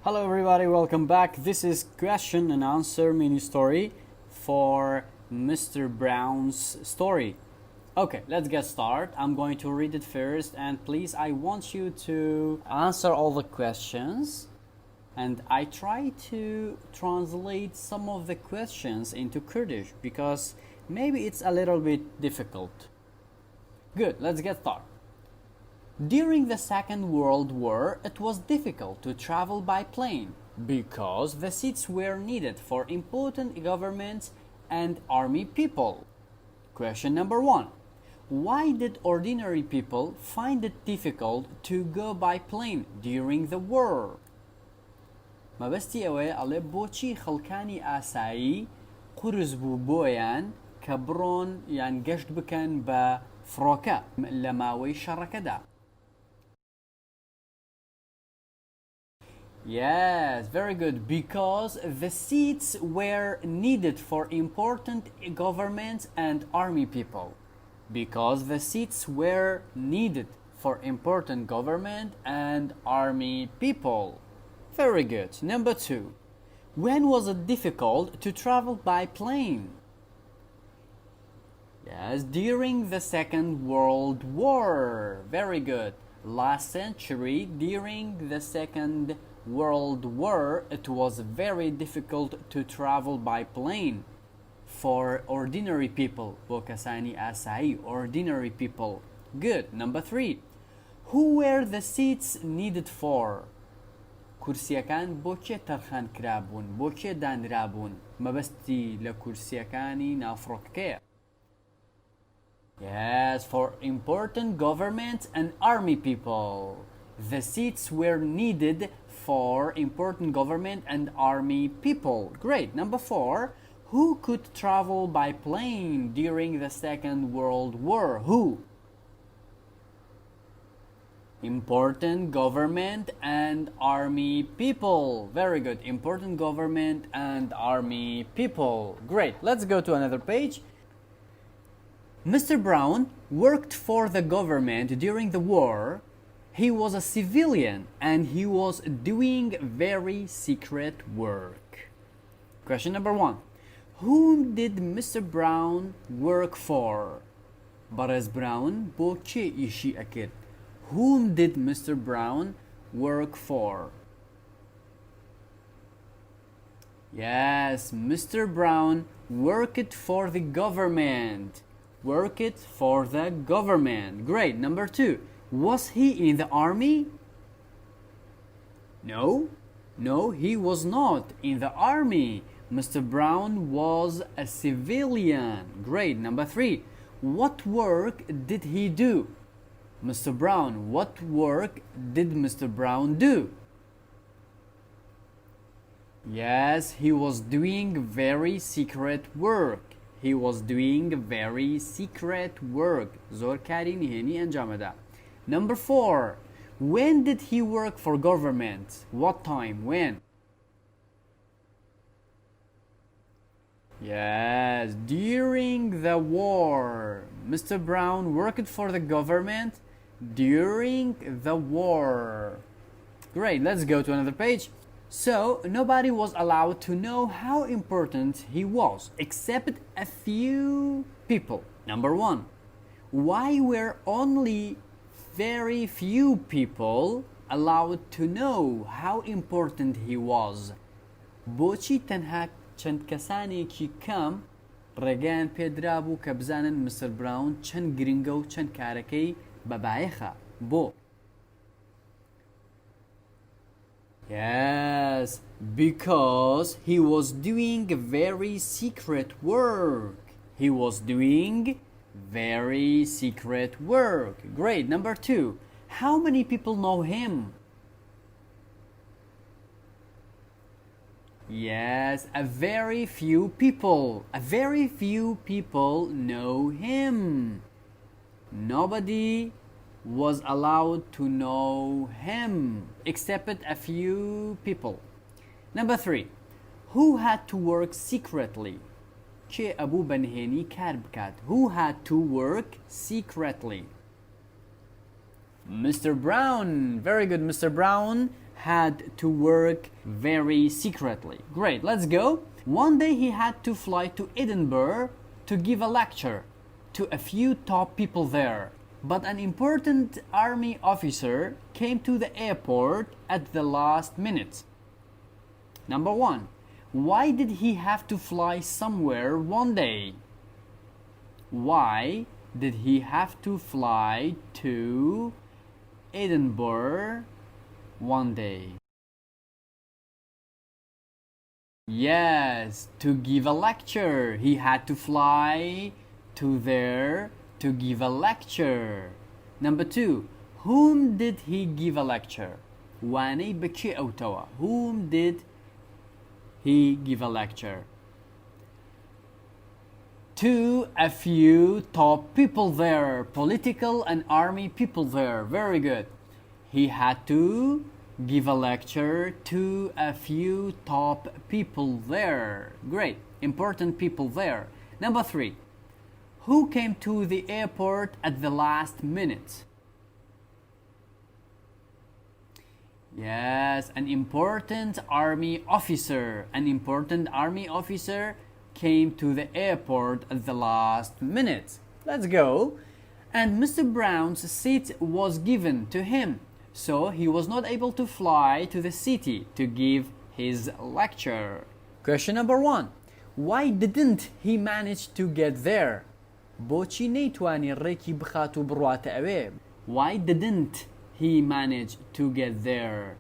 Hello everybody, welcome back. This is question and answer mini story for Mr. Brown's story. Okay, let's get started. I'm going to read it first, and please, I want you to answer all the questions, and I try to translate some of the questions into Kurdish because maybe it's a little bit difficult. Good, let's get started. During the Second World War, it was difficult to travel by plane because the seats were needed for important governments and army people. Question number 1. Why did ordinary people find it difficult to go by plane during the war? مەبەستی ئەوەیە ئەڵێ بۆچی خەڵکانی ئاسایی قورس بوو بۆیان کە بڕۆن یان گەشت بکەن بە فڕۆکە لە ماوەی شەڕەکەدا. Yes, very good. Because the seats were needed for important governments and army people. Because the seats were needed for important government and army people. Very good. Number 2. When was it difficult to travel by plane? Yes, during the Second World War. Very good. Last century, during the Second World War, it was very difficult to travel by plane for ordinary people. Bokasani asai, ordinary people. Good. Number 3. Who were the seats needed for? کورسیەکان بۆ کێ تەرخان کرابوون بۆ کێ دانرابوون مەبەستی لە کورسیەکانی نافڕۆکەکەیە. Yes, for important governments and army people. The seats were needed for important government and army people. Great. Number 4. Who could travel by plane during the Second World War? Who? Important government and army people. Very good. Important government and army people. Great. Let's go to another page. Mr. Brown worked for the government during the war. He was a civilian and he was doing very secret work. Question number 1. Whom did Mr. Brown work for? Baraz Brown بۆ کێ ئیشی ئەکرد? Whom did Mr. Brown work for? Yes, Mr. Brown worked for the government. Worked for the government. Great. Number 2. Was he in the army? No. No, he was not in the army. Mr. Brown was a civilian. Great. Number 3. What work did he do? Mr. Brown, what work did Mr. Brown do? Yes, he was doing very secret work. He was doing very secret work. زۆر کاری نهێنی ئەنجام دەدا. Number 4. When did he work for government? What time? When? Yes, during the war. Mr. Brown worked for the government during the war. Great, let's go to another page. So, nobody was allowed to know how important he was, except a few people. Number 1. Why were only very few people allowed to know how important he was? بۆچی تەنها چەند کەسانێکی کەم ڕێگەیان پێدرا بوو کە بزانن مستر براون چەند گرنگە و چەند کارەکەی بەبایەخە بۆ؟ Yes, because he was doing very secret work. He was doing very secret work. Great. Number 2. How many people know him? Yes, a very few people. A very few people know him. Nobody was allowed to know him except a few people. Number 3. Who had to work secretly? چێ ئەبوو بەنهێنی کار بکات? Who had to work secretly? Mr. Brown. Very good. Mr. Brown had to work very secretly. Great, let's go. One day he had to fly to Edinburgh to give a lecture to a few top people there. But an important army officer came to the airport at the last minute. Number 1. Why did he have to fly somewhere one day? Why did he have to fly to Edinburgh one day? Yes, to give a lecture. He had to fly to there to give a lecture. Number 2. Whom did he give a lecture? واني بكي أو توا. Whom did he give a lecture? To a few top people there, political and army people there. Very good. He had to give a lecture to a few top people there. Great. Important people there. Number 3. Who came to the airport at the last minute? Yes, an important army officer. An important army officer came to the airport at the last minute. Let's go. And Mr. Brown's seat was given to him, so he was not able to fly to the city to give his lecture. Question number 1. Why didn't he manage to get there? بۆچی نەیتوانی ڕێکی بخات و بڕواتە ئەوێ؟ Why didn't he manage to get there?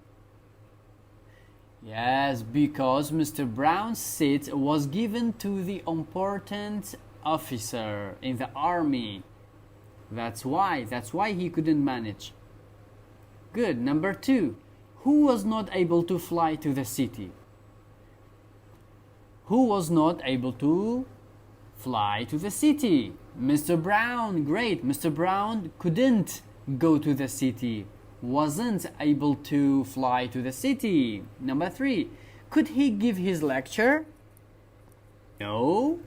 Yes, because Mr. Brown's seat was given to the important officer in the army. That's why he couldn't manage. Good. Number 2. Who was not able to fly to the city? Who was not able to fly to the city? Mr. Brown. Great. Mr. Brown couldn't go to the city. Wasn't able to fly to the city. Number 3. Could he give his lecture? No,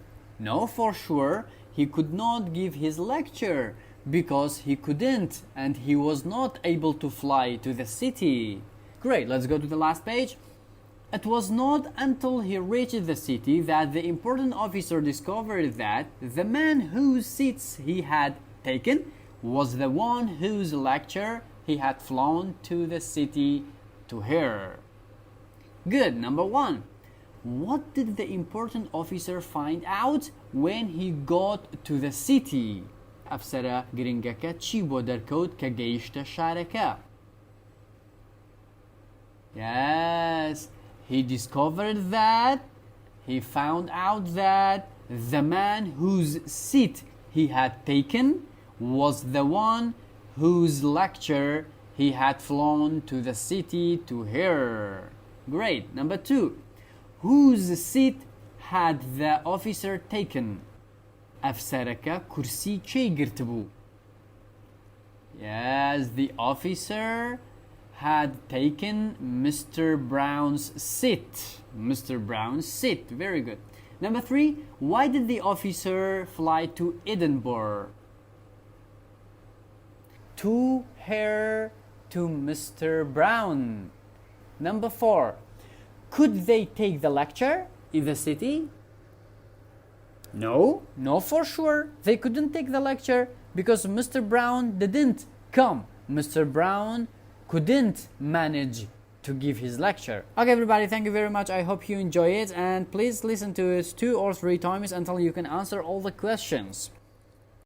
for sure. He could not give his lecture because he couldn't and he was not able to fly to the city. Great, let's go to the last page. It was not until he reached the city that the important officer discovered that the man whose seats he had taken was the one whose lecture he had flown to the city to hear. Good. Number 1. What did the important officer find out when he got to the city? أفسر گرنگەکە چی بۆ دەرکەوت کە گەیشتە شارەکە؟ Yes, he discovered that, he found out that the man whose seat he had taken was the one whose lecture he had flown to the city to hear. Great. Number 2. Whose seat had the officer taken? أفسرك كرسي چی گرت بو؟ Yes, the officer had taken Mr. Brown's seat. Mr. Brown's seat. Very good. Number 3. Why did the officer fly to Edinburgh? To hear to Mr. Brown. Number 4. Could they take the lecture in the city? No, for sure. They couldn't take the lecture because Mr. Brown didn't come. Mr. Brown couldn't manage to give his lecture. Okay, everybody, thank you very much. I hope you enjoy it, and please listen to it 2 or 3 times until you can answer all the questions.